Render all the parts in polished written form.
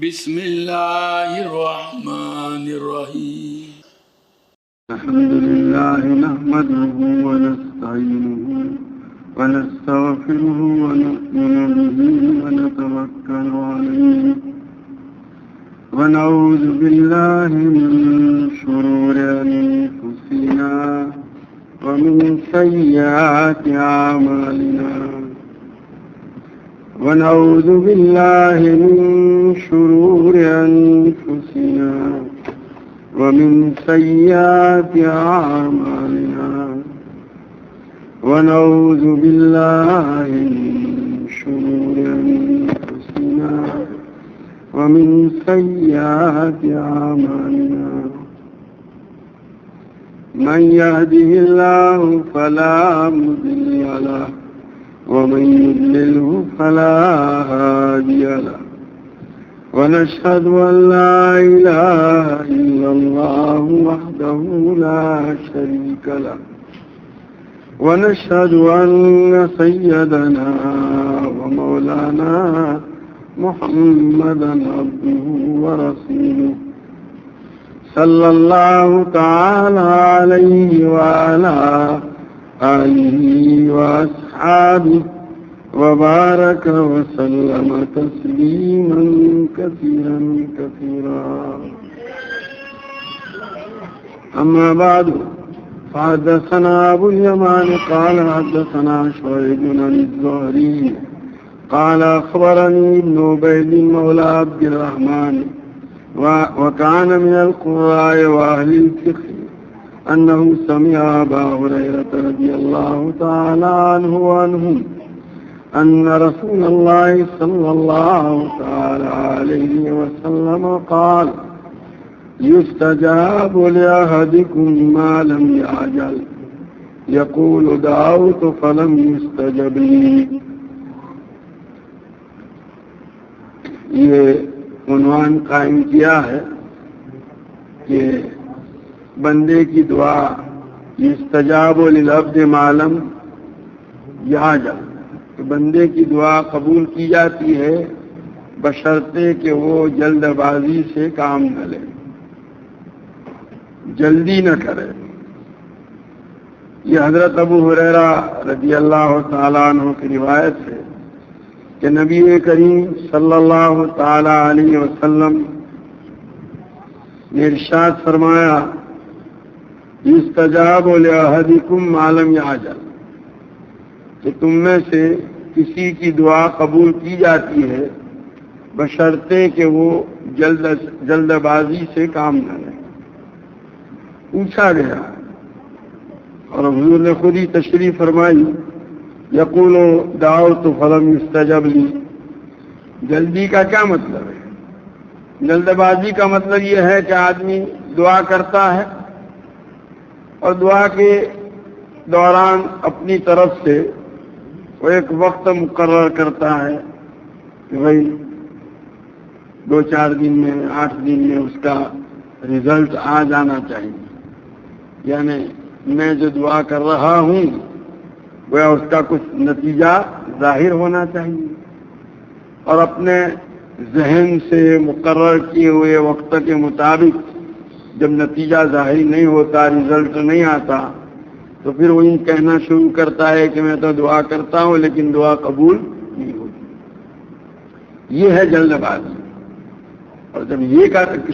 بسم الله الرحمن الرحيم. الحمد لله نحمده ونستعينه ونستغفره ونؤمن به ونتوكل عليه ونعوذ بالله من شرور أنفسنا ومن سيئات أعمالنا ونعوذ بالله من شرور أنفسنا ومن سيئات أعمالنا ونعوذ بالله من شرور أنفسنا ومن سيئات أعمالنا من يهده الله فلا مضل له ومن يضلله فلا هادي له ونشهد أن لا إله إلا الله وحده لا شريك له ونشهد أن سيدنا ومولانا محمدا عبده ورسوله صلى الله تعالى عليه وعلى آله وأصحابه وبارك وسلم تسليما كثيرا كثيرا. أما بعد فحدثنا أبو اليمان قال حدثنا شعيب عن الزهري قال أخبرني ابن عبيد مولى عبد الرحمن وكان من القراء وأهل الفقه أنه سمع أبا هريرة رضي الله تعالى عنه وعنهم أن رسول الله صلى الله تعالى عليه وسلم قال يستجاب لأحدكم ما لم يعجل يقول دعوت فلم يستجب لي. یہ عنوان قائم کیا ہے کہ بندے کی دعا یستجاب للعبد ما لم یعجل، بندے کی دعا قبول کی جاتی ہے بشرطے کہ وہ جلد بازی سے کام نہ لے، جلدی نہ کرے. یہ حضرت ابو ہریرہ رضی اللہ تعالیٰ عنہ کی روایت ہے کہ نبی کریم صلی اللہ تعالیٰ علیہ وسلم نے ارشاد فرمایا یستجاب لأحدکم ما لم یعجل، کہ تم میں سے کسی کی دعا قبول کی جاتی ہے بشرطے کہ وہ جلد بازی سے کام نہ لے. پوچھا گیا اور حضور نے خود ہی تشریح فرمائی یقول دعوت فلم یستجب لی. جلدی کا کیا مطلب ہے؟ جلد بازی کا مطلب یہ ہے کہ آدمی دعا کرتا ہے اور دعا کے دوران اپنی طرف سے وہ ایک وقت مقرر کرتا ہے کہ بھائی 2-4 دن میں 8 دن میں اس کا رزلٹ آ جانا چاہیے، یعنی میں جو دعا کر رہا ہوں وہ اس کا کچھ نتیجہ ظاہر ہونا چاہیے، اور اپنے ذہن سے مقرر کیے ہوئے وقت کے مطابق جب نتیجہ ظاہر نہیں ہوتا، رزلٹ نہیں آتا، تو پھر وہ کہنا شروع کرتا ہے کہ میں تو دعا کرتا ہوں لیکن دعا قبول نہیں ہوتی. یہ ہے جلد بازی، اور جب یہ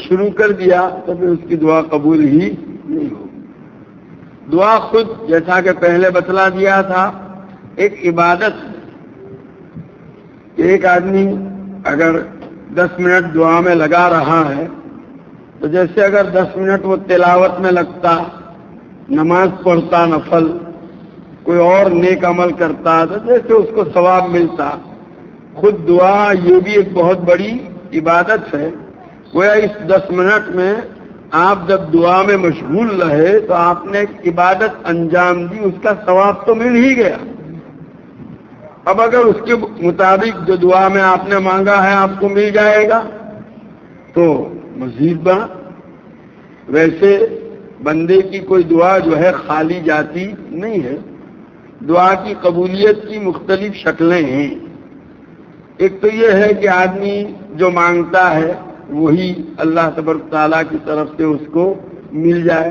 شروع کر دیا تو پھر اس کی دعا قبول ہی نہیں ہوگی. دعا خود جیسا کہ پہلے بتلا دیا تھا ایک عبادت ہے کہ ایک آدمی اگر 10 منٹ دعا میں لگا رہا ہے تو جیسے اگر 10 منٹ وہ تلاوت میں لگتا، نماز پڑھتا نفل، کوئی اور نیک عمل کرتا تو جیسے اس کو ثواب ملتا، خود دعا یہ بھی ایک بہت بڑی عبادت ہے. گویا اس 10 منٹ میں آپ جب دعا میں مشغول رہے تو آپ نے ایک عبادت انجام دی، اس کا ثواب تو مل ہی گیا. اب اگر اس کے مطابق جو دعا میں آپ نے مانگا ہے آپ کو مل جائے گا تو مزید بڑا. ویسے بندے کی کوئی دعا جو ہے خالی جاتی نہیں ہے، دعا کی قبولیت کی مختلف شکلیں ہیں. ایک تو یہ ہے کہ آدمی جو مانگتا ہے وہی اللہ تبارک تعالیٰ کی طرف سے اس کو مل جائے.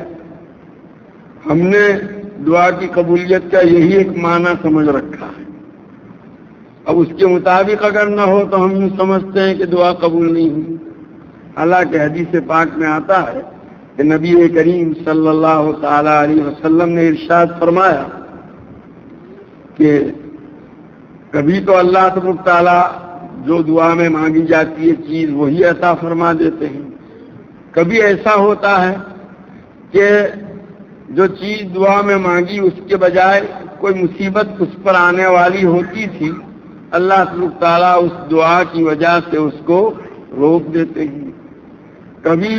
ہم نے دعا کی قبولیت کا یہی ایک معنی سمجھ رکھا ہے. اب اس کے مطابق اگر نہ ہو تو ہم یوں سمجھتے ہیں کہ دعا قبول نہیں ہوئی. حالانکہ حدیث پاک میں آتا ہے کہ نبی کریم صلی اللہ تعالی علیہ وسلم نے ارشاد فرمایا کہ کبھی تو اللہ تبارک تعالیٰ جو دعا میں مانگی جاتی ہے چیز وہی عطا فرما دیتے ہیں. کبھی ایسا ہوتا ہے کہ جو چیز دعا میں مانگی اس کے بجائے کوئی مصیبت اس پر آنے والی ہوتی تھی, اللہ تبارک تعالیٰ اس دعا کی وجہ سے اس کو روک دیتے ہیں. کبھی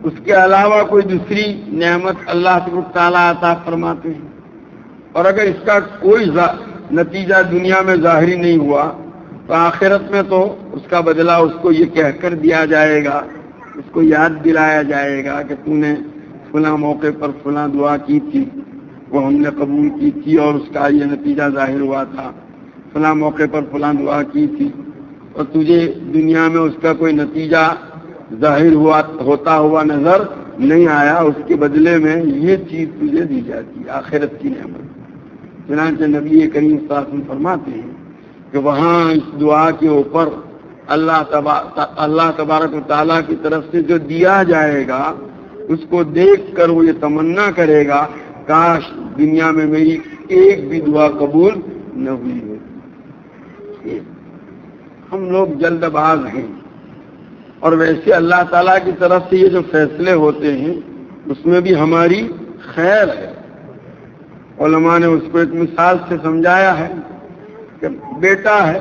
اس کے علاوہ کوئی دوسری نعمت اللہ تبارک تعالیٰ عطا فرماتے ہیں, اور اگر اس کا کوئی نتیجہ دنیا میں ظاہری نہیں ہوا تو آخرت میں تو اس کا بدلہ اس کو یہ کہہ کر دیا جائے گا, اس کو یاد دلایا جائے گا کہ تو نے فلاں موقع پر فلاں دعا کی تھی, وہ ہم نے قبول کی تھی اور اس کا یہ نتیجہ ظاہر ہوا تھا. فلاں موقع پر فلاں دعا کی تھی اور تجھے دنیا میں اس کا کوئی نتیجہ ظاہر ہوتا ہوا نظر نہیں آیا, اس کے بدلے میں یہ چیز تجھے دی جاتی ہے, آخرت کی نعمت. چنانچہ نبی کریم صلی اللہ علیہ وسلم فرماتے ہیں کہ وہاں اس دعا کے اوپر اللہ تبارک و تعالیٰ کی طرف سے جو دیا جائے گا اس کو دیکھ کر وہ یہ تمنا کرے گا کاش دنیا میں میری ایک بھی دعا قبول نہ ہوئی ہوتی. ہم لوگ جلد باز ہیں, اور ویسے اللہ تعالیٰ کی طرف سے یہ جو فیصلے ہوتے ہیں اس میں بھی ہماری خیر ہے. علماء نے اس کو ایک مثال سے سمجھایا ہے کہ بیٹا ہے,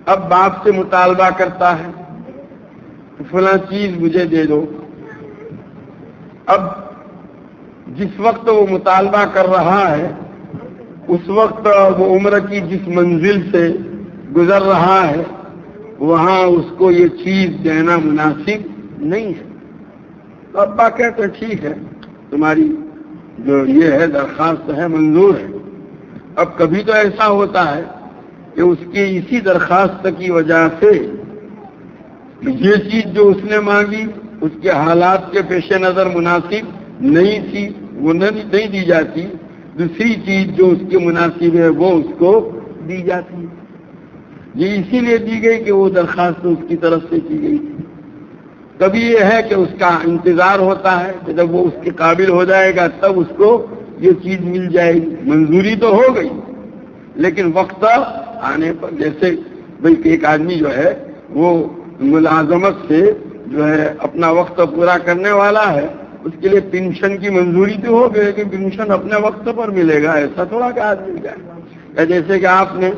اب باپ سے مطالبہ کرتا ہے کہ فلاں چیز مجھے دے دو. اب جس وقت وہ مطالبہ کر رہا ہے اس وقت وہ عمر کی جس منزل سے گزر رہا ہے وہاں اس کو یہ چیز دینا مناسب نہیں ہے. تو ابا کہتے ہیں ٹھیک ہے, تمہاری جو یہ ہے درخواست ہے منظور ہے. اب کبھی تو ایسا ہوتا ہے کہ اس کی اسی درخواست کی وجہ سے یہ چیز جو اس نے مانگی اس کے حالات کے پیش نظر مناسب نہیں تھی, وہ نہیں دی جاتی. دوسری چیز جو اس کے مناسب ہے وہ اس کو دی جاتی ہے. یہ اسی لیے دی گئی کہ وہ درخواست اس کی طرف سے کی گئی تھی. کبھی یہ ہے کہ اس کا انتظار ہوتا ہے کہ جب وہ اس کے قابل ہو جائے گا تب اس کو یہ چیز مل جائے گی. منظوری تو ہو گئی لیکن وقت آنے پر, جیسے بھائی ایک آدمی جو ہے وہ ملازمت سے جو ہے اپنا وقت پورا کرنے والا ہے, اس کے لیے پینشن کی منظوری تو ہو گئی لیکن پینشن اپنے وقت پر ملے گا ایسا تھوڑا کہ آج مل جائے گا. یا جیسے کہ آپ نے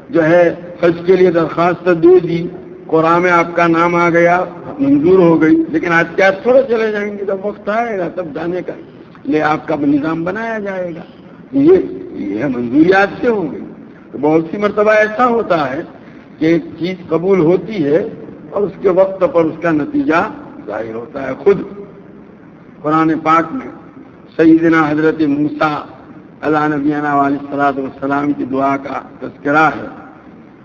جو ہے حج کے لیے درخواست دے دی, قرآن میں آپ کا نام آ گیا, منظور ہو گئی, لیکن آج کیا تھوڑے چلے جائیں گے, جب وقت آئے گا تب جانے کا لے آپ کا نظام بنایا جائے گا. یہ منظوریات سے ہو گئی. تو بہت سی مرتبہ ایسا ہوتا ہے کہ ایک چیز قبول ہوتی ہے اور اس کے وقت پر اس کا نتیجہ ظاہر ہوتا ہے. خود قرآن پاک میں سیدنا حضرت موسیٰ علیہ نبینا علیہ الصلوۃ والسلام کی دعا کا تذکرہ ہے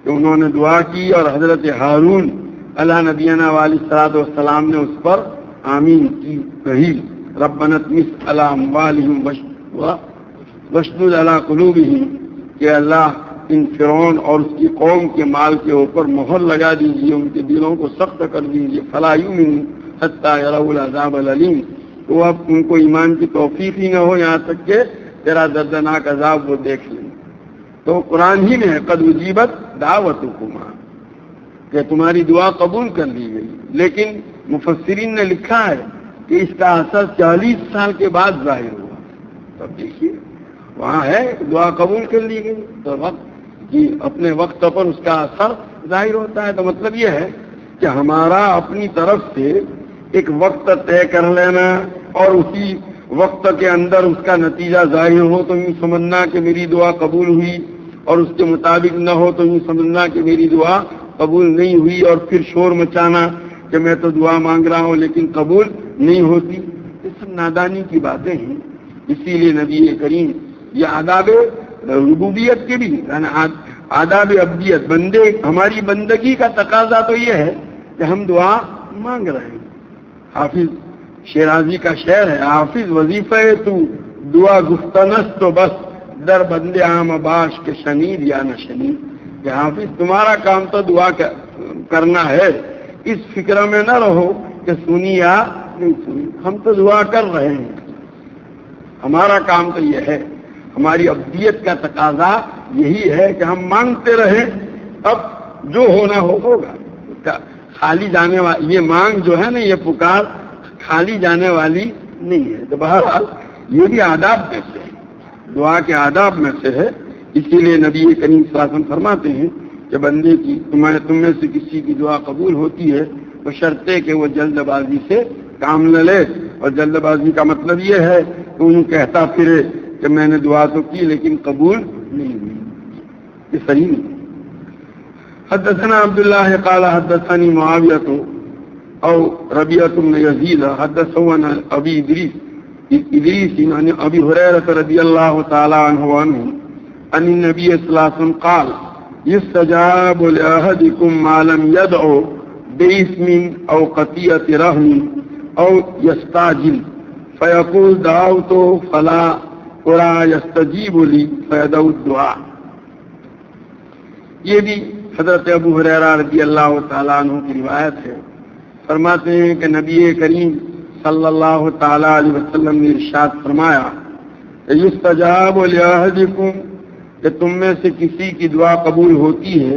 کہ انہوں نے دعا کی اور حضرت ہارون علیہ نبینا علیہ الصلوۃ والسلام نے اس پر آمین کی کہی. ربنا اطمس علی اموالہم واشدد علی قلوبہم, کہ اللہ ان فرعون اور اس کی قوم کے مال کے اوپر مہر لگا دیجیے, ان کے دلوں کو سخت کر دیجیے. فلا یؤمنوا حتی یروا العذاب العلیم, تو اب ان کو ایمان کی توفیق ہی نہ ہو یہاں تک کہ تیرا دردناک عذاب وہ دیکھ لیں. تو قرآن ہی میں قد اجیبت دعوتکما, کہ تمہاری دعا قبول کر لی گئی. لیکن مفسرین نے لکھا ہے کہ اس کا اثر 40 سال کے بعد ظاہر ہوا. تب دیکھیے وہاں ہے دعا قبول کر لی گئی تو وقت کی اپنے وقت پر اس کا اثر ظاہر ہوتا ہے. تو مطلب یہ ہے کہ ہمارا اپنی طرف سے ایک وقت طے کر لینا اور اسی وقت کے اندر اس کا نتیجہ ظاہر ہو تو یوں سمجھنا کہ میری دعا قبول ہوئی, اور اس کے مطابق نہ ہو تو یوں سمجھنا کہ میری دعا قبول نہیں ہوئی, اور پھر شور مچانا کہ میں تو دعا مانگ رہا ہوں لیکن قبول نہیں ہوتی. یہ سب نادانی کی باتیں ہیں. اسی لیے نبی کریم یہ آداب ربوبیت کے بھی آداب ابدیت، بندے ہماری بندگی کا تقاضا تو یہ ہے کہ ہم دعا مانگ رہے ہیں. حافظ شیرازی کا شعر ہے، حافظ وظیفہ تو دعا گفتنس تو بس در بندے عام باش کے شنید یا نہ شنید. کہ حافظ تمہارا کام تو دعا کرنا ہے، اس فکر میں نہ رہو کہ سنی یا نہیں سنی. ہم تو دعا کر رہے ہیں، ہمارا کام تو یہ ہے. ہماری ابدیت کا تقاضا یہی ہے کہ ہم مانگتے رہیں، اب جو ہونا ہوگا. خالی جانے والی یہ مانگ جو ہے نا، یہ پکار خالی جانے والی نہیں ہے. تو بہرحال یہ بھی آداب میں سے ہے، دعا کے آداب میں سے ہے. اسی لیے نبی کریم صلی اللہ علیہ وسلم فرماتے ہیں کہ بندے کی تم میں سے کسی کی دعا قبول ہوتی ہے تو شرط ہے کہ وہ جلد بازی سے کام نہ لے. اور جلد بازی کا مطلب یہ ہے کہ انہوں کہتا پھرے کہ میں نے دعا تو کی لیکن قبول نہیں ہوئی. یہ صحیح نہیں. حدثنا عبداللہ قال حدثنی معاویۃ او ربیعۃ بن یزید حدثنا ابی ادریس عن ابی ہریرہ رضی اللہ تعالی عنہ ان النبی صلی اللہ علیہ وسلم قال يستجاب لأحدكم ما لم يدعو باسم او قطيعة رحم او يستعجل فيقول دعوت فلا أرى يستجيب لي فيدعو الدعاء. یہ بھی حضرت ابو ہریرہ رضی اللہ تعالیٰ عنہ کی روایت ہے. فرماتے ہیں کہ نبی کریم صلی اللہ تعالیٰ علیہ وسلم نے ارشاد فرمایا کہ یستجاب لأحدکم، کہ تم میں سے کسی کی دعا قبول ہوتی ہے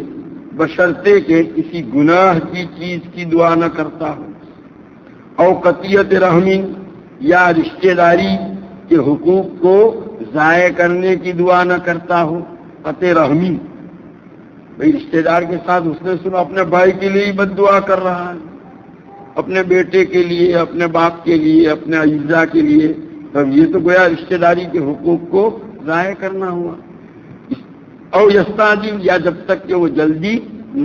بشرطے کہ کسی گناہ کی چیز کی دعا نہ کرتا ہو، او قطیعت رحم، یا رشتہ داری کے حقوق کو ضائع کرنے کی دعا نہ کرتا ہو. قطع رحمی، بھائی رشتہ دار کے ساتھ اس نے سنا اپنے بھائی کے لیے بد دعا کر رہا ہے، اپنے بیٹے کے لیے، اپنے باپ کے لیے، اپنے اعزاء کے لیے، تب یہ تو گویا رشتہ داری کے حقوق کو ضائع کرنا ہوا. او یستعجل، یا جب تک کہ وہ جلدی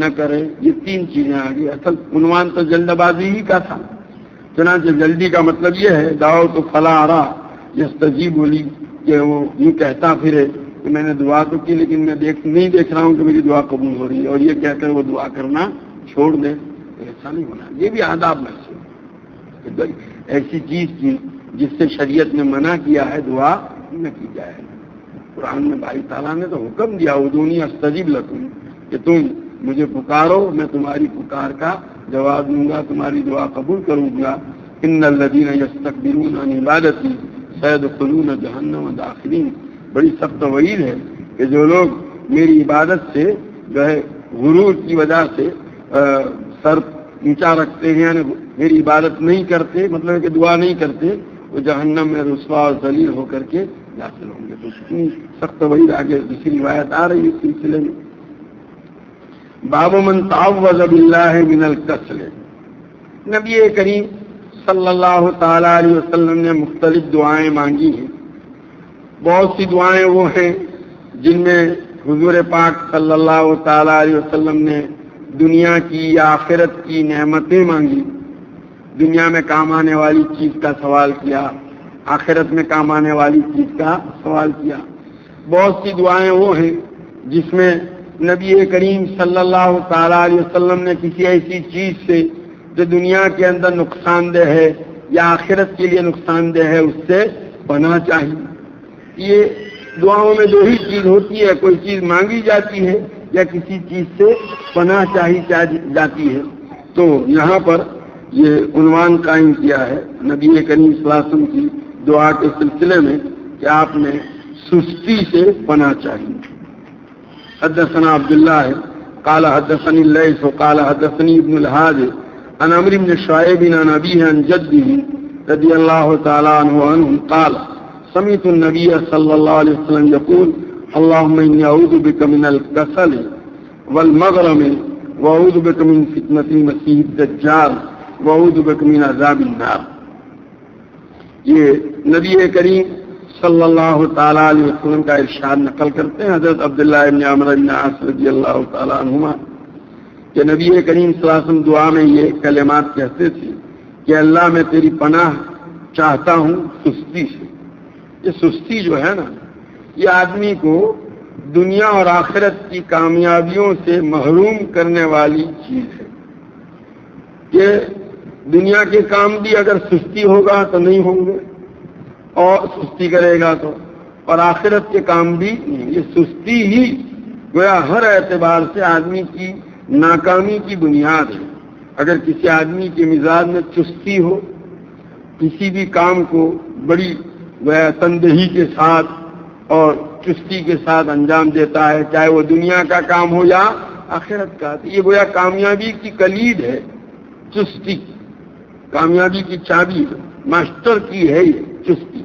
نہ کرے. یہ تین چیزیں آ گئی. اصل عنوان تو جلد بازی ہی کا تھا، چنانچہ جلدی کا مطلب یہ ہے دعو تو فلا ارا یستجیب بولی، کہ وہ یوں کہتا پھرے کہ میں نے دعا تو کی لیکن میں نہیں دیکھ رہا ہوں کہ میری دعا قبول ہو رہی ہے، اور یہ کہہ کر وہ دعا کرنا چھوڑ دے. ایسا نہیں ہونا. یہ بھی آداب میں سے ایسی چیز کی جس سے شریعت نے منع کیا ہے دعا نہ کی جائے. قرآن میں بھائی تعالیٰ نے تو حکم دیا ادعونی استجب لکم، کہ تم مجھے پکارو میں تمہاری پکار کا جواب دوں گا، تمہاری دعا قبول کروں گا. ان الذین یستکبرون عن عبادتی سیدخلون جہنم داخلین. بڑی سخت وعید ہے کہ جو لوگ میری عبادت سے جو ہے غرور کی وجہ سے سر اونچا رکھتے ہیں، یعنی میری عبادت نہیں کرتے، مطلب کہ دعا نہیں کرتے، وہ جہنم میں رسوا اور ذلیل ہو کر کے داخل ہوں گے. تو اتنی سخت وعید آگے دوسری روایت آ رہی ہے اس سلسلے میں. باب من تعوذ باللہ من الکسل. نبی کریم صلی اللہ تعالی علیہ وسلم نے مختلف دعائیں مانگی ہیں. بہت سی دعائیں وہ ہیں جن میں حضور پاک صلی اللہ تعالی علیہ وسلم نے دنیا کی یا آخرت کی نعمتیں مانگی. دنیا میں کام آنے والی چیز کا سوال کیا، آخرت میں کام آنے والی چیز کا سوال کیا. بہت سی دعائیں وہ ہیں جس میں نبی کریم صلی اللہ تعالی علیہ وسلم نے کسی ایسی چیز سے جو دنیا کے اندر نقصان دہ ہے یا آخرت کے لیے نقصان دہ ہے اس سے پناہ چاہیے. یہ دعاؤں میں دو ہی چیز ہوتی ہے، کوئی چیز مانگی جاتی ہے یا کسی چیز سے پناہ چاہی جاتی ہے. تو یہاں پر یہ عنوان قائم کیا ہے نبی کریم صلی اللہ علیہ وسلم کی دعا کے سلسلے میں کہ آپ نے سستی سے پناہ چاہیے. حدثنا عبداللہ قال حدثني الليث قال حدثني ابن الهاد عن عمرو بن شعيب عن أبيه عن جده رضي الله تعالى عنه قال سمعت النبي صلى الله عليه وسلم يقول اللهم إني أعوذ بك من الكسل والمغرم وأعوذ بك من فتنة المسيح الدجال وأعوذ بك من عذاب النار. یہ نبی کریم صلی اللہ تعالیٰ علیہ وسلم کا ارشاد نقل کرتے ہیں حضرت عبداللہ ابن عمرو بن عاص رضی اللہ تعالیٰ عنہما کہ نبی کریم صلی اللہ علیہ وسلم دعا میں یہ کلمات کہتے تھے کہ اللہ میں تیری پناہ چاہتا ہوں سستی سے. یہ سستی جو ہے نا، یہ آدمی کو دنیا اور آخرت کی کامیابیوں سے محروم کرنے والی چیز ہے کہ دنیا کے کام بھی اگر سستی ہوگا تو نہیں ہوں گے، اور سستی کرے گا تو، اور آخرت کے کام بھی نہیں۔ یہ سستی ہی گویا ہر اعتبار سے آدمی کی ناکامی کی بنیاد ہے۔ اگر کسی آدمی کے مزاج میں چستی ہو، کسی بھی کام کو بڑی گویا تندہی کے ساتھ اور چستی کے ساتھ انجام دیتا ہے، چاہے وہ دنیا کا کام ہو یا آخرت کا، تو یہ گویا کامیابی کی کلید ہے۔ چستی کامیابی کی چابی ہے، ماسٹر کی ہے یہ چستی،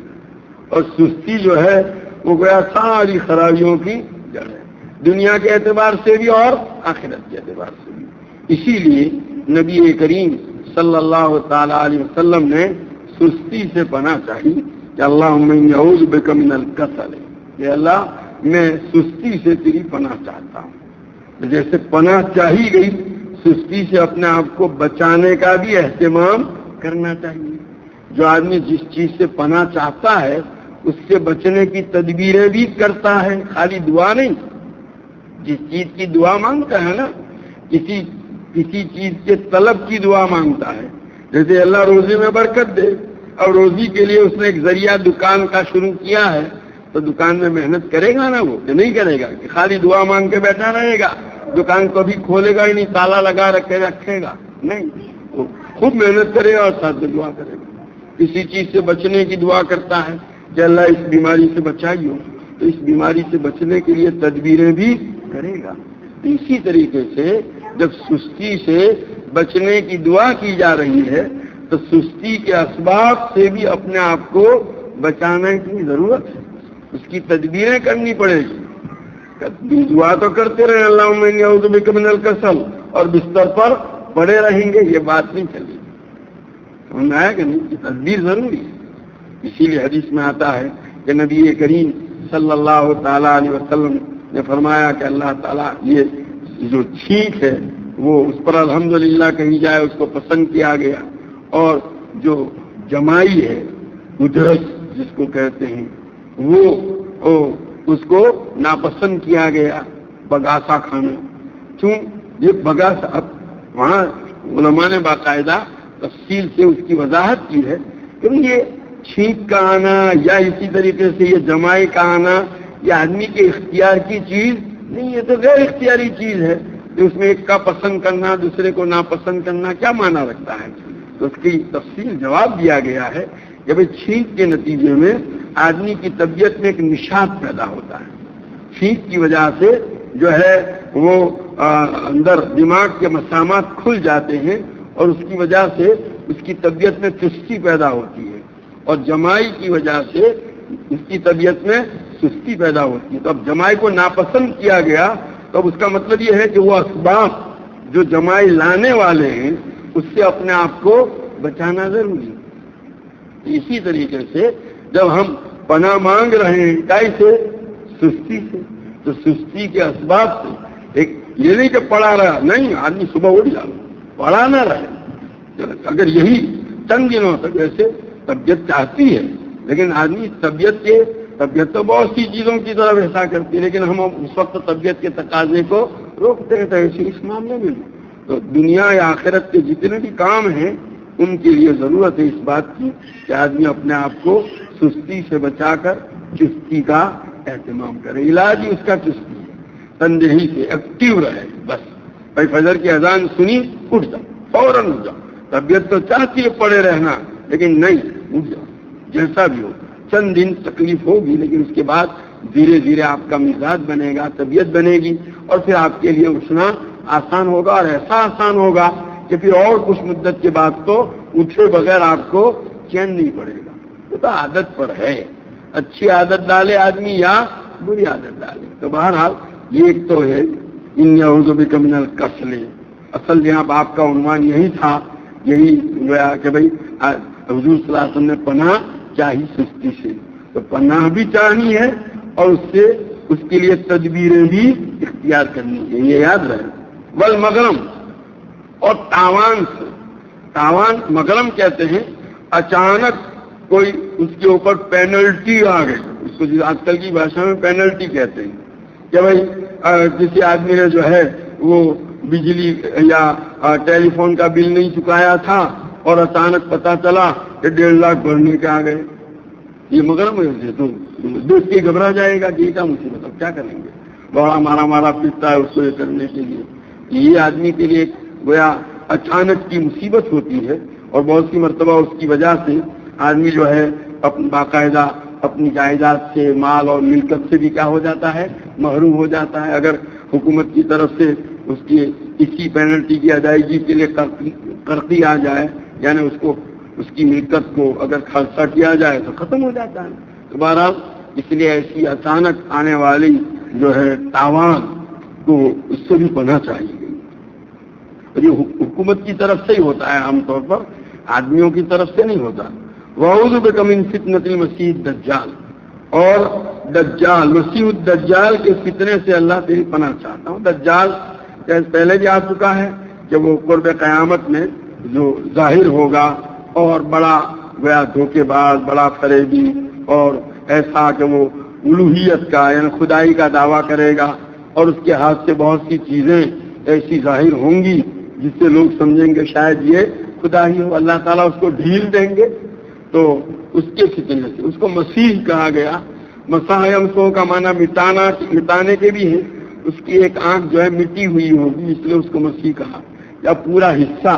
اور سستی جو ہے وہ گویا ساری خرابیوں کی جڑ ہے، دنیا کے اعتبار سے بھی اور آخرت کے اعتبار سے بھی۔ اسی لیے نبی کریم صلی اللہ تعالی علیہ وسلم نے سستی سے پناہ چاہی کہ اللہم انی اعوذ بک من الکسل، کہ اللہ میں سستی سے تیری پناہ چاہتا ہوں۔ جیسے پناہ چاہی گئی، سستی سے اپنے آپ کو بچانے کا بھی اہتمام کرنا چاہیے۔ جو آدمی جس چیز سے پناہ چاہتا ہے اس سے بچنے کی تدبیریں بھی کرتا ہے، خالی دعا نہیں۔ جس چیز کی دعا مانگتا ہے نا، کسی چیز کے طلب کی دعا مانگتا ہے، جیسے اللہ روزی میں برکت دے، اور روزی کے لیے اس نے ایک ذریعہ دکان کا شروع کیا ہے، تو دکان میں محنت کرے گا نا، وہ کہ نہیں کرے گا کہ خالی دعا مانگ کے بیٹھا رہے گا؟ دکان کبھی کھولے گا ہی نہیں، تالا لگا رکھے گا نہیں، وہ خوب محنت کرے گا اور ساتھ میں دعا کرے گا۔ کسی چیز سے بچنے کی دعا کرتا ہے کہ اللہ اس بیماری سے بچائیو، تو اس بیماری سے بچنے کے لیے تدبیریں بھی کرے گا۔ اسی طریقے سے جب سستی سے بچنے کی دعا کی جا رہی ہے تو سستی کے اسباب سے بھی اپنے آپ کو بچانے کی ضرورت ہے، اس کی تدبیریں کرنی پڑے گی۔ دعا تو کرتے رہے اللہم انی اعوذ بک من الکسل، اور بستر پر پڑے رہیں گے، یہ بات نہیں چلے گی۔ سمجھ میں آیا کہ نہیں؟ یہ تدبیر ضروری ہے۔ اسی لیے حدیث میں آتا ہے کہ نبی کریم صلی اللہ تعالی علیہ وسلم نے فرمایا کہ اللہ تعالیٰ یہ جو چھینک ہے وہ اس پر الحمدللہ کہی جائے، اس کو پسند کیا گیا، اور جو جمائی ہے، ادرس جس کو کہتے ہیں، وہ اس کو ناپسند کیا گیا، بگاسا کھانا۔ کیوں یہ بگاسا؟ اب وہاں علماء نے باقاعدہ تفصیل سے اس کی وضاحت کی ہے کہ یہ چھینک کا آنا یا اسی طریقے سے یہ جمائی کا آنا یہ آدمی کے اختیار کی چیز نہیں، یہ تو غیر اختیاری چیز ہے۔ اس میں ایک کا پسند کرنا، دوسرے کو ناپسند کرنا کیا معنی رکھتا ہے؟ تو اس کی تفصیل جواب دیا گیا ہے کہ بھئی چھینک کے نتیجے میں آدمی کی طبیعت میں ایک نشاط پیدا ہوتا ہے۔ چھینک کی وجہ سے جو ہے وہ اندر دماغ کے مسامات کھل جاتے ہیں، اور اس کی وجہ سے اس کی طبیعت میں چستی پیدا ہوتی ہے، اور جمائی کی وجہ سے اس کی طبیعت میں سستی پیدا ہوتی ہے۔ تو اب جمائی کو ناپسند کیا گیا تو اب اس کا مطلب یہ ہے کہ وہ اسباب جو جمائی لانے والے ہیں اس سے اپنے آپ کو بچانا ضروری ہے۔ اسی طریقے سے جب ہم پناہ مانگ رہے ہیں کیسے؟ سستی سے، تو سستی کے اسباب سے ایک یہ نہیں کہ پڑا رہا، نہیں، آدمی صبح اٹھ جائے پڑا نہ رہے۔ اگر یہی چند دنوں تک ایسے طبیعت چاہتی ہے، لیکن آدمی طبیعت تو بہت سی چیزوں کی طرف ایسا کرتی ہے، لیکن ہم اس وقت طبیعت کے تقاضے کو روکتے رہتے ہیں۔ اس معاملے میں تو دنیا یا آخرت کے جتنے بھی کام ہیں ان کے لیے ضرورت ہے اس بات کی کہ آدمی اپنے آپ کو سستی سے بچا کر چستی کا اہتمام کرے۔ علاج ہی اس کا چستی ہے، تندہی سے ایکٹیو رہے۔ بس بھائی فجر کی اذان سنی، اٹھ جاؤ، فوراً اٹھ جاؤ۔ طبیعت تو چاہتی ہے پڑے رہنا، لیکن نہیں، اٹھ جاؤ، جیسا بھی ہو۔ چند دن تکلیف ہوگی، لیکن اس کے بعد دھیرے دھیرے آپ کا مزاج بنے گا، طبیعت بنے گی، اور پھر آپ کے لیے اٹھنا آسان ہوگا، اور ایسا آسان ہوگا کہ پھر اور کچھ مدت کے بعد تو اٹھے بغیر آپ کو چین نہیں پڑے گا۔ وہ تو عادت پر ہے، اچھی عادت ڈالے آدمی یا بری عادت ڈالے۔ تو بہرحال یہ ایک تو ہے انی اعوذ بک من الکسل۔ اصل یہاں آپ کا عنوان یہی تھا، یہی گویا کہ بھائی حضور صلی اللہ علیہ وسلم نے پناہ چاہی سستی سے، تو پناہ بھی چاہنی ہے اور اس کے لیے تدبیریں بھی اختیار کرنی ہے، یہ یاد رہے۔ والمغرم، اور تاوان سے، تاوان مغرم کہتے ہیں اچانک کوئی اس کے اوپر پینلٹی آ گئی، اس کو آج کل کی بھاشا میں پینلٹی کہتے ہیں کہ بھائی کسی آدمی نے جو ہے وہ بجلی یا ٹیلی فون کا بل نہیں چکایا تھا اور اچانک پتا چلا کہ 1.5 لاکھ بھرنے کے آ گئے، یہ مغرب ہے تو دیکھ کے گھبرا جائے گا کہ کیا مصیبت، اب کیا کریں گے، بڑا مارا پھرتا ہے اس کو یہ کرنے کے لیے. یہ آدمی کے لیے گویا اچانک کی مصیبت ہوتی ہے، اور بہت سی مرتبہ اس کی وجہ سے آدمی جو ہے باقاعدہ اپنی جائیداد سے، مال اور ملکت سے بھی کیا ہو جاتا ہے، محروم ہو جاتا ہے. اگر حکومت کی طرف سے اس کی اسی پینلٹی کی ادائیگی کے لیے کرتی آ جائے، یعنی اس کی ملکت کو اگر خالصہ کیا جائے تو ختم ہو جاتا ہے. تو بہرحال اس لیے ایسی اچانک آنے والی جو ہے تاوان کو اس سے بھی پناہ چاہیے. اور یہ حکومت کی طرف سے ہی ہوتا ہے، عام طور پر آدمیوں کی طرف سے نہیں ہوتا. وَأَعُوذُ بِكَ مِن فِتْنَةِ الْمَسِيحِ الدَّجَّالِ، اور دجال مسیح الدجال کے فتنے سے اللہ تیری پناہ چاہتا ہوں. دجال پہلے بھی آ چکا ہے کہ وہ قرب قیامت میں جو ظاہر ہوگا اور بڑا گویا دھوکے باز، بڑا فریبی، اور ایسا کہ وہ الوہیت کا یعنی خدائی کا دعویٰ کرے گا، اور اس کے ہاتھ سے بہت سی چیزیں ایسی ظاہر ہوں گی جس سے لوگ سمجھیں گے شاید یہ خدا ہی ہو. اللہ تعالیٰ اس کو ڈھیل دیں گے. تو اس کے فتنے سے اس کو مسیح کہا گیا. مساحمسوں کا معنی مٹانے کے بھی ہے. اس کی ایک آنکھ جو ہے مٹی ہوئی ہوگی، اس لیے اس کو مسیح کہا. یا پورا حصہ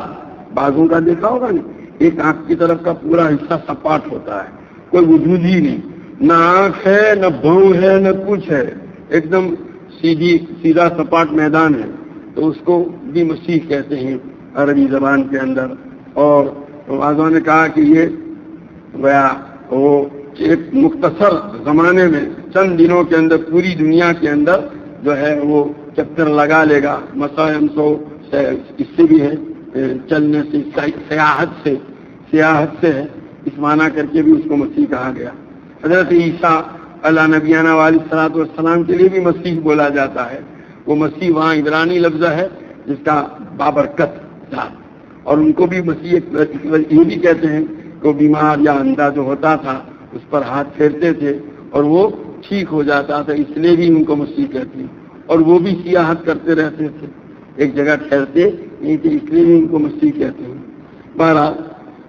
بازوں کا دیکھا ہوگا نا، ایک آنکھ کی طرف کا پورا حصہ سپاٹ ہوتا ہے، کوئی وجود ہی نہیں، نہ آنکھ ہے نہ بھوں ہے نہ کچھ ہے، ایک دم سیدھا سپاٹ میدان ہے. تو اس کو بھی مسیح کہتے ہیں عربی زبان کے اندر. اور بعضوں نے کہا کہ یہ وہ ایک مختصر زمانے میں چند دنوں کے اندر پوری دنیا کے اندر جو ہے وہ چکر لگا لے گا. مساحمسوں اس سے بھی ہے، چلنے سے، سیاحت سے ہے، اس معنی کر کے بھی اس کو مسیح کہا گیا. حضرت عیسیٰ علیہ نبیانہ علیہ الصلوۃ والسلام کے لیے بھی مسیح بولا جاتا ہے. وہ مسیح وہاں عبرانی لفظ ہے جس کا بابرکت تھا، اور ان کو بھی مسیح یہ بھی کہتے ہیں کہ وہ بیمار یا اندھا جو ہوتا تھا اس پر ہاتھ پھیرتے تھے اور وہ ٹھیک ہو جاتا تھا، اس لیے بھی ان کو مسیح کہتے ہیں. اور وہ بھی سیاحت کرتے رہتے تھے، ایک جگہ ٹھہرتے نہیں تھے، اس لیے بھی ان کو مسیح کہتے ہیں. بہرحال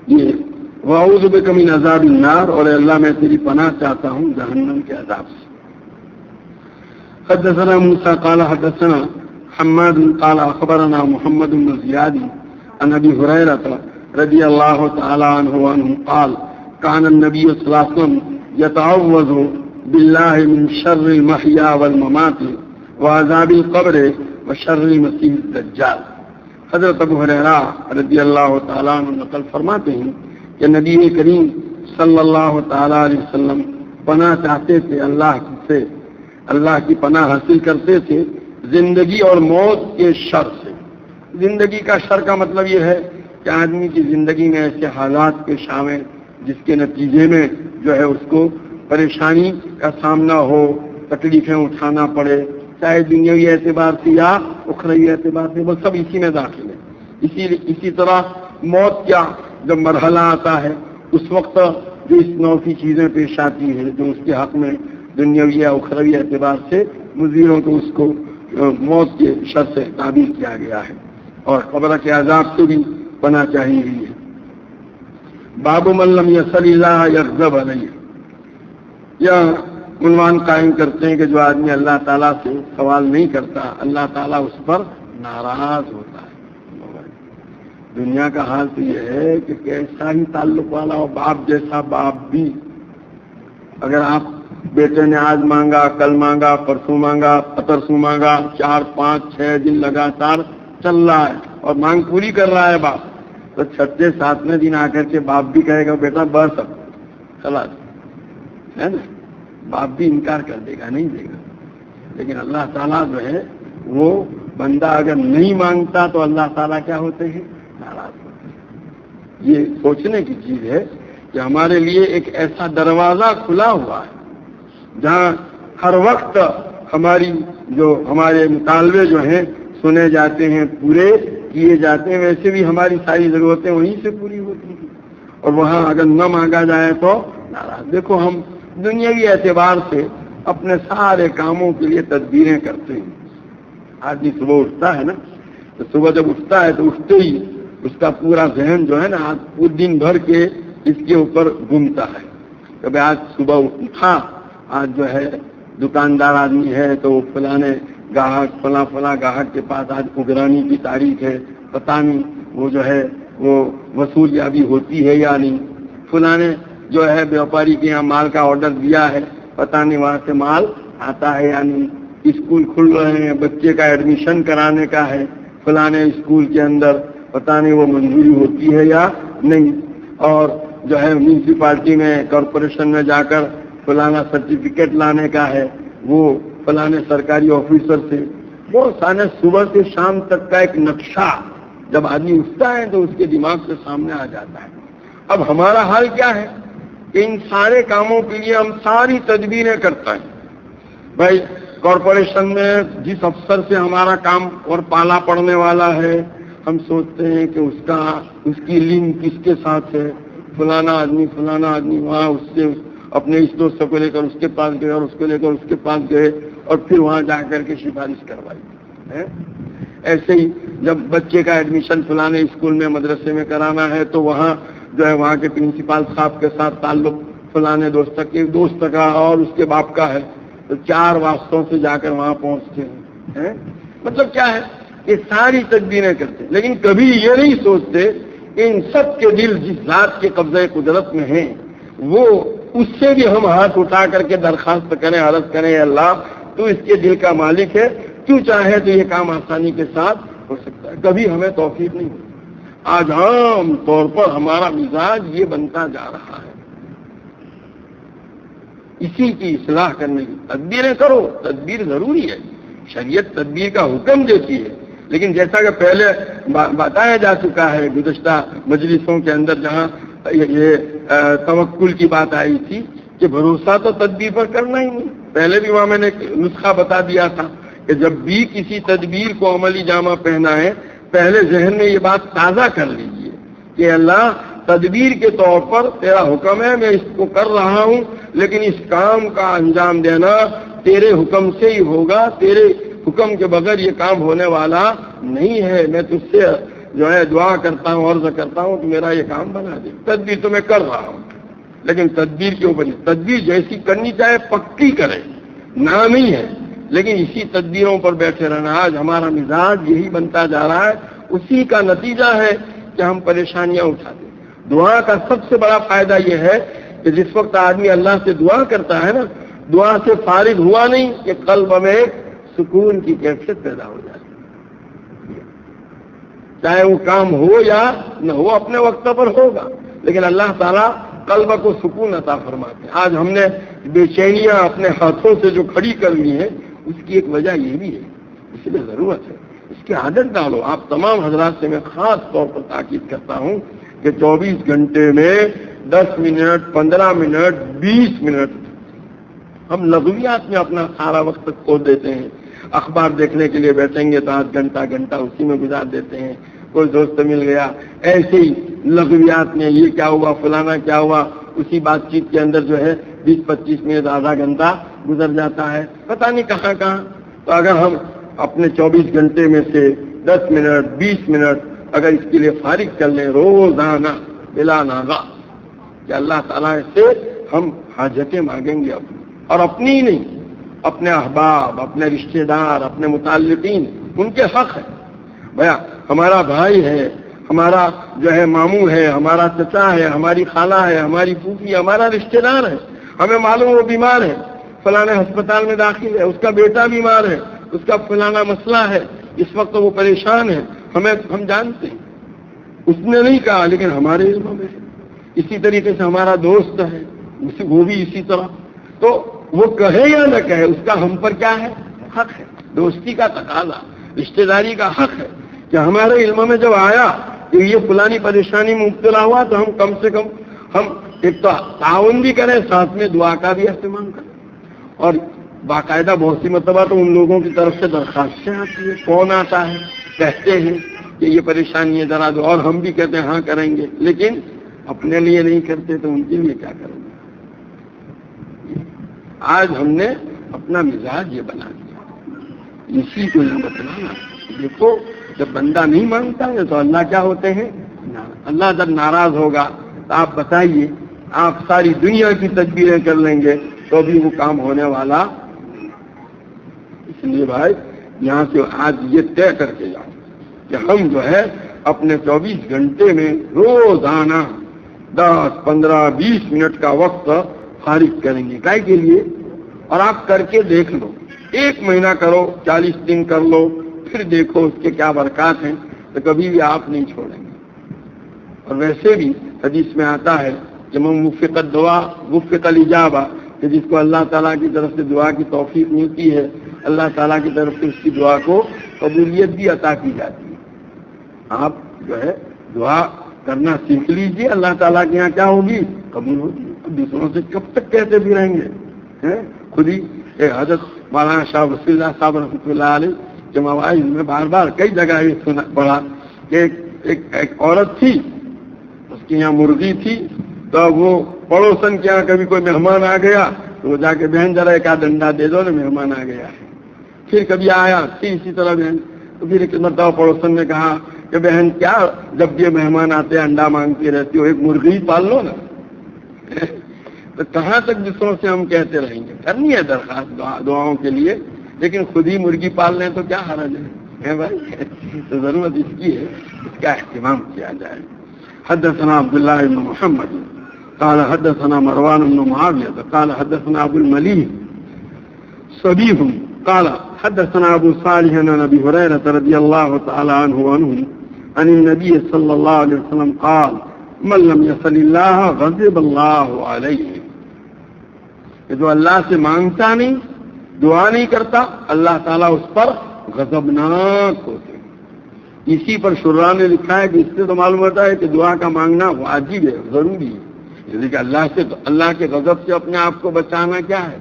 یہ وَأَعُوذُ بِكَ مِنْ عَذَابِ النَّارِ، اور اللہ میں تیری پناہ چاہتا ہوں جہنم کے عذاب سے. حدثنا موسى قال حدثنا حماد قال اخبرنا محمد بن زياد عن ابي هريره رضي الله تعالى عنه وانه قال كان النبي صلى الله عليه وسلم يتعوذ بالله من شر المحيا والممات وعذاب القبر وشر المسيح الدجال. حضرت ابو ہریرہ رضی اللہ تعالیٰ عنہ نقل فرماتے ہیں کہ نبی کریم صلی اللہ تعالیٰ علیہ وسلم پناہ چاہتے تھے اللہ سے، اللہ کی پناہ حاصل کرتے تھے زندگی اور موت کے شر سے. زندگی کا شر کا مطلب یہ ہے کہ آدمی کی زندگی میں ایسے حالات پیش آئیں جس کے نتیجے میں جو ہے اس کو پریشانی کا سامنا ہو، تکلیفیں اٹھانا پڑے، چاہے دنیاوی اعتبار سے یا اخروی اعتبار سے، وہ سب اسی میں داخل ہے. اسی طرح موت کا جب مرحلہ آتا ہے اس وقت جو اس نوع کی چیزیں پیش آتی ہیں جو اس کے حق میں دنیاوی یا اخروی اعتبار سے مضر ہو، تو اس کو موت کے شر سے تعبیر کیا گیا ہے. اور قبر کے عذاب سے بھی پناہ چاہیے ہے. باب من لم یصل اللہ یغضب علیہ، یا عنوان قائم کرتے ہیں کہ جو آدمی اللہ تعالیٰ سے سوال نہیں کرتا اللہ تعالیٰ اس پر ناراض ہوتا ہے. دنیا کا حال تو یہ ہے کہ کیسا ہی تعلق والا ہو، باپ جیسا باپ بھی، اگر آپ بیٹے نے آج مانگا، کل مانگا، پرسوں مانگا، پترسوں مانگا، 4 5 6 دن لگاتار چل رہا ہے اور مانگ پوری کر رہا ہے باپ، تو 6 7ویں دن آ کر کے باپ بھی کہے گا بیٹا بس اب چلا ہے نا، باپ بھی انکار کر دے گا، نہیں دے گا. لیکن اللہ تعالیٰ جو ہے وہ بندہ اگر نہیں مانگتا تو اللہ تعالیٰ کیا ہوتے ہیں، ناراض ہوتے ہیں. یہ سوچنے کی چیز ہے کہ ہمارے لیے ایک ایسا دروازہ کھلا ہوا ہے جہاں ہر وقت ہمارے مطالبے جو ہیں سنے جاتے ہیں، پورے کیے جاتے ہیں. ویسے بھی ہماری ساری ضرورتیں وہیں سے پوری ہوتی ہیں، اور وہاں اگر نہ مانگا جائے تو ناراض. دیکھو ہم دنیاوی اعتبار سے اپنے سارے کاموں کے لیے تدبیریں کرتے ہیں. آدمی صبح اٹھتا ہے نا، تو صبح جب اٹھتا ہے تو اٹھتے ہی اس کا پورا ذہن جو ہے نا آج پورے دن بھر کے اس کے اوپر گھومتا ہے. کبھی آج صبح اٹھا، آج جو ہے دکاندار آدمی ہے تو فلانے گاہک فلاں گاہک کے پاس آج اگرانی کی تاریخ ہے، پتہ نہیں وہ جو ہے وہ وصولیابی ہوتی ہے یا نہیں. فلانے جو ہے بیوپاری کے یہاں مال کا آرڈر دیا ہے، پتہ نہیں وہاں سے مال آتا ہے یا نہیں. اسکول کھل رہے ہیں، بچے کا ایڈمیشن کرانے کا ہے فلانے اسکول کے اندر، پتہ نہیں وہ منظوری ہوتی ہے یا نہیں. اور جو ہے میونسپلٹی میں کارپوریشن میں جا کر فلانا سرٹیفکیٹ لانے کا ہے، وہ فلانے سرکاری آفیسر سے. وہ سارے صبح سے شام تک کا ایک نقشہ جب آدمی اٹھتا ہے تو اس کے دماغ سے سامنے آ جاتا ہے. اب ہمارا حال کیا ہے کہ ان سارے کاموں کے لیے ہم ساری تدبیریں کرتے ہیں. بھائی کارپوریشن میں جس افسر سے ہمارا کام اور پالا پڑنے والا ہے، ہم سوچتے ہیں کہ اس کی لنک کس کے ساتھ ہے، فلانا آدمی وہاں اس سے اپنے اس دوست کو لے کر اس کے پاس گئے اور اس کو لے کر اس کے پاس گئے اور پھر وہاں جا کر کے سفارش کروائی. ایسے ہی جب بچے کا ایڈمیشن فلانے اسکول میں مدرسے میں کرانا ہے تو وہاں جو ہے وہاں کے پرنسپل صاحب کے ساتھ تعلق فلانے دوست کا اور اس کے باپ کا ہے، تو 4 واسطوں سے جا کر وہاں پہنچتے ہیں. مطلب کیا ہے، یہ ساری تدبیریں کرتے ہیں، لیکن کبھی یہ نہیں سوچتے کہ ان سب کے دل جس ذات کے قبضہ قدرت میں ہیں، وہ اس سے بھی ہم ہاتھ اٹھا کر کے درخواست کریں، عرض کریں، اے اللہ تو اس کے دل کا مالک ہے، تو چاہے تو یہ کام آسانی کے ساتھ ہو سکتا ہے. کبھی ہمیں توفیق نہیں ہوتی. آج عام طور پر ہمارا مزاج یہ بنتا جا رہا ہے. اسی کی اصلاح کرنے کی تدبیریں کرو. تدبیر ضروری ہے، شریعت تدبیر کا حکم دیتی ہے، لیکن جیسا کہ پہلے بتایا جا چکا ہے گزشتہ مجلسوں کے اندر جہاں یہ توکل کی بات آئی تھی کہ بھروسہ تو تدبیر پر کرنا ہی نہیں. پہلے بھی وہاں میں نے نسخہ بتا دیا تھا کہ جب بھی کسی تدبیر کو عملی جامہ پہنا ہے، پہلے ذہن میں یہ بات تازہ کر لیجیے کہ اللہ تدبیر کے طور پر تیرا حکم ہے، میں اس کو کر رہا ہوں، لیکن اس کام کا انجام دینا تیرے حکم سے ہی ہوگا، تیرے حکم کے بغیر یہ کام ہونے والا نہیں ہے. میں تجھ سے جو ہے دعا کرتا ہوں، عرض کرتا ہوں کہ میرا یہ کام بنا دے. تدبیر تو میں کر رہا ہوں، لیکن تدبیر کے اوپر تدبیر جیسی کرنی چاہے پکی کرے، نہ نہیں ہے، لیکن اسی تدبیروں پر بیٹھے رہنا. آج ہمارا مزاج یہی بنتا جا رہا ہے. اسی کا نتیجہ ہے کہ ہم پریشانیاں اٹھاتے ہیں. دعا کا سب سے بڑا فائدہ یہ ہے کہ جس وقت آدمی اللہ سے دعا کرتا ہے نا، دعا سے فارغ ہوا نہیں کہ قلب میں ایک سکون کی کیفیت پیدا ہو جاتی ہے. چاہے وہ کام ہو یا نہ ہو، اپنے وقت پر ہوگا، لیکن اللہ تعالیٰ قلب کو سکون عطا فرماتے ہیں. آج ہم نے بے چینیاں اپنے ہاتھوں سے جو کھڑی کر لی ہیں، اس کی ایک وجہ یہ بھی ہے. اس لیے ضرورت ہے اس کی عادت ڈالو. آپ تمام حضرات سے میں خاص طور پر تاکید کرتا ہوں کہ 24 گھنٹے میں 10 منٹ 15 منٹ 20 منٹ ہم لغویات میں اپنا سارا وقت کھو دیتے ہیں. اخبار دیکھنے کے لیے بیٹھیں گے تو 8 گھنٹہ اسی میں گزار دیتے ہیں. کوئی دوست مل گیا، ایسے ہی لغویات میں یہ کیا ہوا، فلانا کیا ہوا، اسی بات چیت کے اندر جو ہے 20-25 منٹ آدھا گھنٹہ گزر جاتا ہے، پتہ نہیں کہاں. تو اگر ہم اپنے 24 گھنٹے میں سے 10 منٹ 20 منٹ اگر اس کے لیے فارغ کر لیں روزانہ بلا ناغہ، کہ اللہ تعالیٰ سے ہم حاجتیں مانگیں گے اپنی، اور اپنی ہی نہیں، اپنے احباب، اپنے رشتہ دار، اپنے متعلقین، ان کے حق ہے. بھیا ہمارا بھائی ہے، ہمارا جو ہے ماموں ہے، ہمارا چچا ہے، ہماری خالہ ہے، ہماری پھوپھی، ہمارا رشتہ دار ہے، ہمیں معلوم وہ بیمار ہے، فلانے ہسپتال میں داخل ہے، اس کا بیٹا بیمار ہے، اس کا فلانا مسئلہ ہے، اس وقت وہ پریشان ہے، ہم جانتے ہیں. اس نے نہیں کہا لیکن ہمارے علم میں ہے. اسی طریقے سے ہمارا دوست ہے، وہ بھی اسی طرح. تو وہ کہے یا نہ کہے، اس کا ہم پر کیا ہے؟ حق ہے. دوستی کا تقاضا، رشتہ داری کا حق ہے کہ ہمارے علم میں جب آیا کہ یہ فلانی پریشانی میں مبتلا ہوا تو ہم کم سے کم ہم ایک تو تعاون بھی کریں، ساتھ میں دعا کا بھی اہتمام کریں. اور باقاعدہ بہت سی مرتبہ تو ان لوگوں کی طرف سے درخواستیں آتی ہیں، کون آتا ہے، کہتے ہیں کہ یہ پریشانی ہے ذرا دو، اور ہم بھی کہتے ہیں ہاں کریں گے، لیکن اپنے لیے نہیں کرتے تو ان کے لیے کیا کریں گے. آج ہم نے اپنا مزاج یہ بنا دیا، اسی کو یہ بتلانا۔ دیکھو جب بندہ نہیں مانگتا ہے تو اللہ کیا ہوتے ہیں؟ اللہ جب ناراض ہوگا تو آپ بتائیے، آپ ساری دنیا کی تدبیریں کر لیں گے تو بھی وہ کام ہونے والا۔ اس لیے بھائی یہاں سے آج یہ طے کر کے جاؤ کہ ہم جو ہے اپنے 24 گھنٹے میں روزانہ 10, 15, 20 منٹ کا وقت فارغ کریں گے کائے کے لیے؟ اور آپ کر کے دیکھ لو، 1 مہینہ کرو، 40 دن کر لو، پھر دیکھو اس کے کیا برکات ہیں، تو کبھی بھی آپ نہیں چھوڑیں گے۔ اور ویسے بھی حدیث میں آتا ہے کہ من وفق الدعاء وفق الاجابہ، کہ جس کو اللہ تعالیٰ کی طرف سے دعا کی توفیق ملتی ہے، اللہ تعالیٰ کی طرف سے اس کی دعا کو قبولیت بھی عطا کی جاتی ہے۔ آپ جو ہے دعا کرنا سیکھ لیجیے، اللہ تعالیٰ کے یہاں کیا ہوگی؟ قبول ہوگی۔ دوسروں سے کب تک کہتے بھی رہیں گے؟ خود ہی ایک حضرت مولانا شاہ ولی اللہ صاحب رحمۃ اللہ علیہ کے مواعظ میں بار بار کئی جگہ یہ پڑھا کہ ایک عورت تھی، اس کے یہاں مرغی تھی، تو وہ پڑوسن کے یہاں کبھی کوئی مہمان آ گیا تو وہ جا کے بہن ذرا ایک آدھ انڈا دے دو نا، مہمان آ گیا ہے۔ پھر کبھی آیا پھر اسی طرح بہن، تو پھر ایک مرتبہ پڑوسن نے کہا کہ بہن کیا جب یہ مہمان آتے ہیں انڈا مانگتی رہتی ہو، ایک مرغی پال لو نا۔ تو کہاں تک دوسروں سے ہم کہتے رہیں گے؟ کرنی ہے درخواست دعاؤں کے لیے، لیکن خود ہی مرغی پال لیں تو کیا حرج ہے بھائی؟ تو ضرورت اس کی ہے اس کا اہتمام کیا جائے۔ حدثنا عبداللہ بن محمد قال حدثنا مروان بن معاویہ قال حدثنا ابو الملیح صبیح قال حدثنا ابو صالح عن ابی ہریرہ رضی اللہ تعالی عنہ عن النبی صلی اللہ علیہ وسلم قال من لم يصل اللہ غضب اللہ علیہ، کہ جو اللہ سے مانگتا نہیں، دعا نہیں کرتا، اللہ تعالیٰ اس پر غضبناک ہوتے ہیں۔ اسی پر شراح نے لکھا ہے کہ اس سے تو معلوم ہوتا ہے کہ دعا کا مانگنا واجب ہے، ضروری ہے، یعنی کہ اللہ کے غضب سے اپنے آپ کو بچانا کیا ہے۔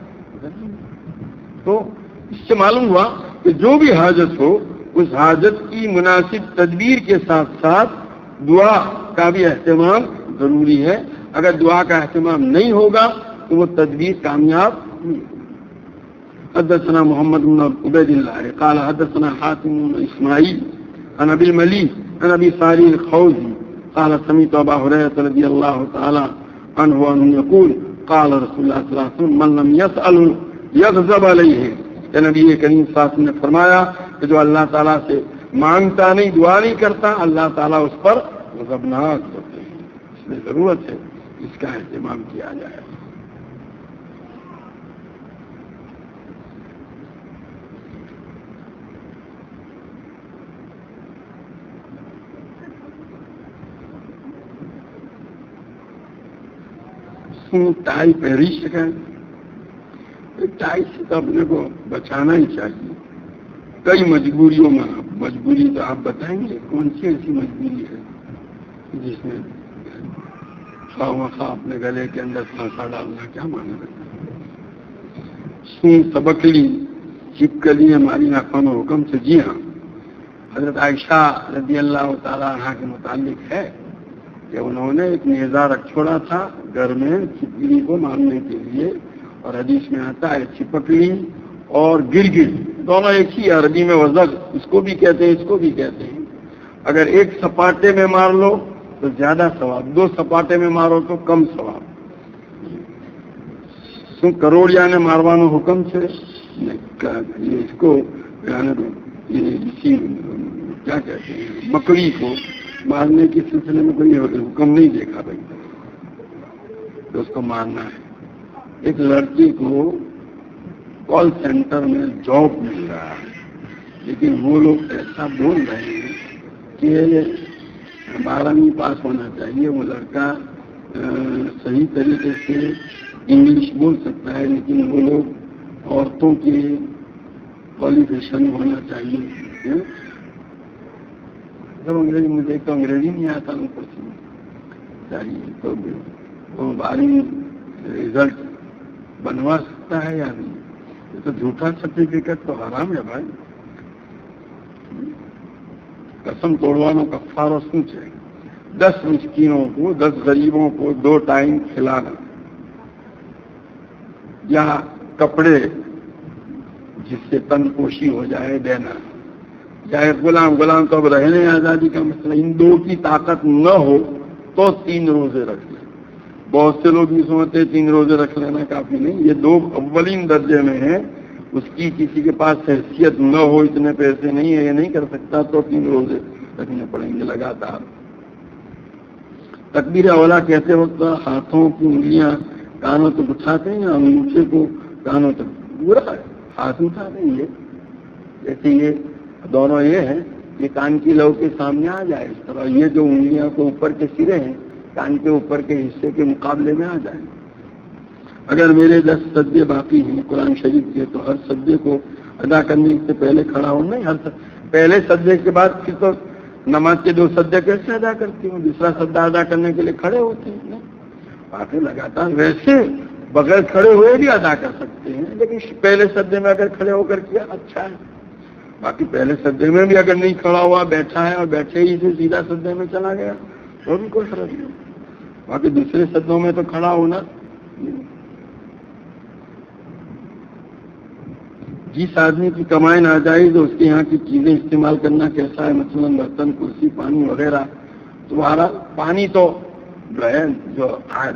تو اس سے معلوم ہوا کہ جو بھی حاجت ہو اس حاجت کی مناسب تدبیر کے ساتھ ساتھ دعا کا بھی اہتمام ضروری ہے۔ اگر دعا کا اہتمام نہیں ہوگا تو وہ تدبیر کامیاب نہیں ہوگی۔ حدثنا محمد بن عبید اللہ قال حدثنا حاتم بن اسماعیل عن ابی الملیح عن ابی صالح الخوزی قال سمعت ابا ہریرہ رضی اللہ تعالی عنہ یقول قال رسول اللہ صلی اللہ علیہ وسلم من لم يسأل یغضب علیہ، کہ نبی کریم صلی اللہ علیہ وسلم نے فرمایا کہ جو اللہ تعالیٰ سے مانگتا نہیں، دعا نہیں کرتا، اللہ تعالیٰ اس پر غضبناک ہوتے ہیں۔ اس میں ضرورت ہے اس کا اہتمام کیا جائے۔ ٹائی پہری شکایت، ٹائی سے تو اپنے کو بچانا ہی چاہیے۔ کئی مجبوریوں میں، مجبوری تو آپ بتائیں گے کون سی ایسی مجبوری ہے جس میں خواہ اپنے گلے کے اندر پھانسا ڈالنا کیا مانا رکھتا؟ سون سبکلی چپکلی ہماری ناکام حکم سے، جی ہاں، حضرت عائشہ رضی اللہ تعالیٰ عنہ کے متعلق ہے کہ انہوں نے ایک نیزہ رکھ چھوڑا تھا گھر میں چپکلی کو مارنے کے لیے، اور حدیث میں آتا ہے چپکلی اور گرگٹ دونوں ایک ہی، عربی میں وزغ اس کو بھی کہتے ہیں اس کو بھی کہتے ہیں۔ اگر ایک سپاٹے میں مار لو تو زیادہ ثواب، 2 سپاٹے میں مارو تو کم ثواب۔ کروڑیا نے ماروانو حکم سے اس کو کیا کہتے ہیں، مکڑی کو مارنے کے سلسلے میں کوئی حکم نہیں دیکھا بھائی، تو اس کو مارنا ہے۔ ایک لڑکی کو کال سینٹر میں جاب مل رہا ہے، لیکن وہ لوگ ایسا بول رہے ہیں کہ 12ویں پاس ہونا چاہیے، وہ لڑکا صحیح طریقے سے انگلش بول سکتا ہے، لیکن وہ لوگ عورتوں کے کوالیفیکیشن ہونا چاہیے۔ جب انگریزی، مجھے تو انگریزی نہیں آتا ہوں کچھ چاہیے، تو وہ 12ویں رزلٹ بنوا سکتا ہے یا نہیں؟ تو جھوٹا سرٹیفکیٹ تو حرام ہے بھائی۔ قسم توڑوانوں کا کفارہ سوچ ہے، 10 مسکینوں کو، 10 غریبوں کو 2 ٹائم کھلانا، یا کپڑے جس سے تن پوشی ہو جائے دینا، چاہے غلام تو اب رہنے آزادی کا مسئلہ، ان دو کی طاقت نہ ہو تو 3 روزے رکھ لیں۔ بہت سے لوگ یہ سمجھتے 3 روزے رکھ لینا کافی نہیں، یہ 2 اولین درجے میں ہیں، اس کی کسی کے پاس حیثیت نہ ہو، اتنے پیسے نہیں ہے، یہ نہیں کر سکتا، تو 3 روزے رکھنے پڑیں گے لگاتار۔ تکبیر اولا کہتے وقت ہاتھوں کی انگلیاں کانوں تک اٹھاتے ہیں، انگوٹھے کو کانوں تک، برا ہے ہاتھ اٹھاتے ہیں، یہ جیسے یہ دونوں یہ ہیں، یہ کان کی لو کے سامنے آ جائے، اس طرح یہ جو انگلیاں کو اوپر کے سرے ہیں کان کے اوپر کے حصے کے مقابلے میں آ جائیں۔ اگر میرے 10 سجدے باقی ہیں قرآن شریف کے، تو ہر سجدے کو ادا کرنے سے پہلے کھڑا ہونا ہی، پہلے سجدے کے بعد پھر تو نماز کے 2 سجدے کیسے ادا کرتی ہوں، دوسرا سجدہ ادا کرنے کے لیے کھڑے ہوتے ہیں، باقی لگاتار ویسے بغیر کھڑے ہوئے بھی ادا کر سکتے ہیں، لیکن پہلے سجدے میں اگر کھڑے ہو کر کیا اچھا ہے، باقی پہلے سجدے میں بھی اگر نہیں کھڑا ہوا، بیٹھا ہے اور بیٹھے ہی سے سیدھا سجدے میں چلا گیا تو بھی کوئی فرق نہیں، باقی دوسرے سجدوں میں تو کھڑا ہونا۔ جس آدمی کی کمائی ناجائز، اس کے یہاں کی چیزیں استعمال کرنا کیسا ہے، مثلا برتن، کرسی، پانی وغیرہ؟ تمہارا پانی تو جو ہے جو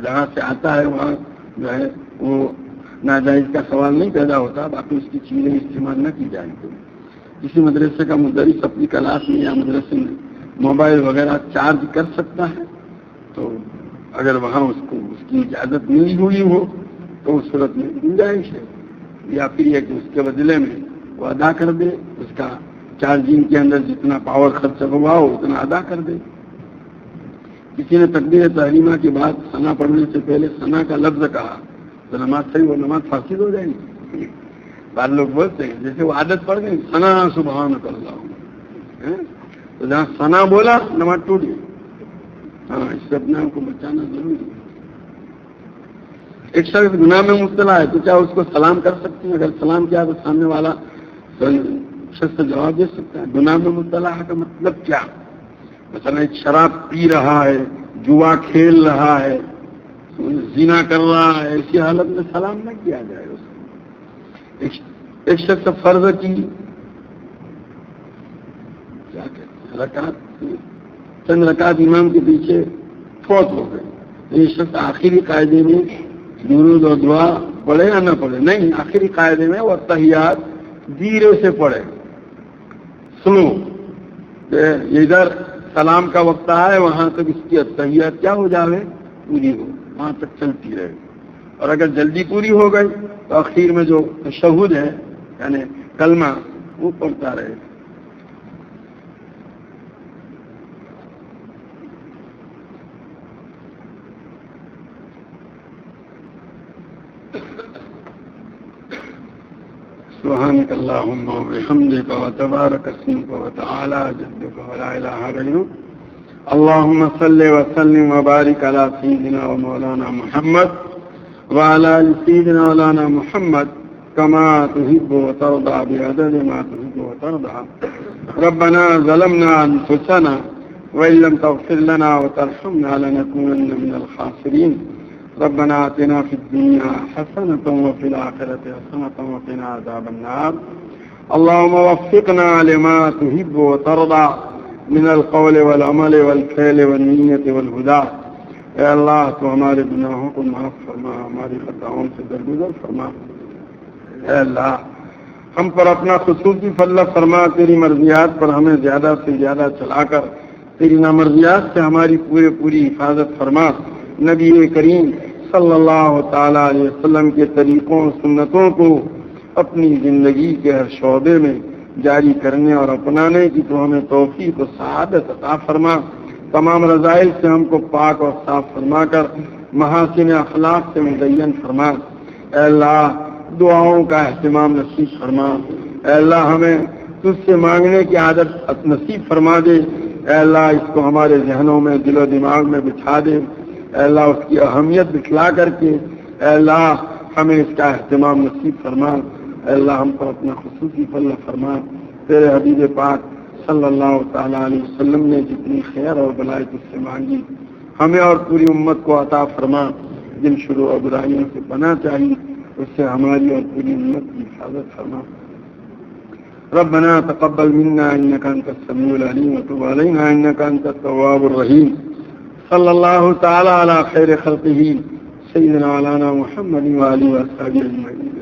جہاں سے آتا ہے وہاں جو ہے وہ ناجائز کا سوال نہیں پیدا ہوتا، باقی اس کی چیزیں استعمال نہ کی جائیں گی۔ کسی مدرسے کا مدرس اپنی کلاس میں یا مدرسے میں موبائل وغیرہ چارج کر سکتا ہے، تو اگر وہاں اس کو اس کی اجازت نہیں ہوئی ہو تو اس صورت میں گنجائش ہے، یا پھر یہ کہ اس کے بدلے میں وہ ادا کر دے، اس کا چارجنگ کے اندر جتنا پاور خرچ ہوا ہو اتنا ادا کر دے۔ کسی نے تکبیر تحریمہ کے بعد ثنا پڑھنے سے پہلے ثنا کا لفظ کہا تو نماز صحیح، وہ نماز فاسد ہو جائے گی۔ بعض لوگ بولتے ہیں جیسے وہ عادت پڑ گئی، ثنا سبحانک اللہ، تو جہاں ثنا بولا نماز ٹوٹ گئی۔ ہاں، اس سے اپنے آپ کو بچانا ضروری ہے۔ ایک شخص گناہ میں مبتلا ہے تو کیا اس کو سلام کر سکتے ہیں؟ اگر سلام کیا تو سامنے والا شخص جواب دے سکتا ہے۔ گناہ میں مبتلا ہے کا مطلب کیا؟ مثلا ایک شراب پی رہا ہے، جوا کھیل رہا ہے، زنا کر رہا ہے، ایسی حالت میں سلام نہ کیا جائے اس کو۔ ایک شخص فرض کی کیا کہتے ہیں رکعت، چند رکعت امام کے پیچھے فوت ہو گئے، یہ شخص آخری قاعدے میں درود و دعا پڑھے یا نہ پڑھے؟ نہیں، آخری قاعدے میں وہ تحیات دھیرے سے پڑھے، سنو، ادھر سلام کا وقت آئے وہاں تک اس کی تحیات کیا ہو جاوے، پوری ہو، وہاں تک چلتی رہے، اور اگر جلدی پوری ہو گئی تو اخیر میں جو تشہد ہے یعنی کلمہ وہ پڑھتا رہے۔ سبحانك اللهم وبحمدك وتبارك اسمك وتعالى جدك ولا اله غيرك اللهم صل وسلم وبارك على سيدنا ومولانا محمد وعلى ال سيدنا مولانا محمد كما تحب وترضى بعدد ما تحب وترضى ربنا ظلمنا انفسنا وان لم تغفر لنا وترحمنا لنكونن من الخاسرين ربنا آتنا في الدنيا حسنة وفي الآخرة حسنة وقنا عذاب النار اللهم وفقنا لما تحب وترضى من القول والعمل والفعل والنية والهدى۔ اے اللہ تو ہمارے گناہوں کو معاف فرما، ہماری خطاؤں سے درگزر فرما۔ اے اللہ ہم پر اپنا خصوصی فضل فرما، تیری مرضیات پر ہمیں زیادہ سے زیادہ چلا کر تیری نامرضیات سے ہماری پوری حفاظت فرما۔ نبی کریم صلی اللہ تعالیٰ علیہ وسلم کے طریقوں سنتوں کو اپنی زندگی کے ہر شعبے میں جاری کرنے اور اپنانے کی تو ہمیں توفیق و سعادت عطا فرما۔ تمام رذائل سے ہم کو پاک اور صاف فرما کر محاسن اخلاق سے مزین فرما۔ اے اللہ دعاؤں کا اہتمام نصیب فرما۔ اے اللہ ہمیں تجھ سے مانگنے کی عادت نصیب فرما دے۔ اے اللہ اس کو ہمارے ذہنوں میں، دل و دماغ میں بٹھا دے۔ اے اللہ اس کی اہمیت دکھلا کر کے اے اللہ ہمیں اس کا اہتمام نصیب فرما۔ اے اللہ ہم پر اپنا خصوصی فضل فرما۔ تیرے حبیب پاک صلی اللہ تعالیٰ علیہ وسلم نے جتنی خیر اور بلائی تجھ سے مانگی ہمیں اور پوری امت کو عطا فرما۔ جن شروع اور برائیوں سے پناہ چاہیے اس سے ہماری اور پوری امت کی حفاظت فرما۔ ربنا تقبل منا إنك أنت السميع العليم وتب علينا إنك أنت التواب الرحيم صلى الله تعالى على خير خلقه سيدنا مولانا محمد وآله وصحبه أجمعين.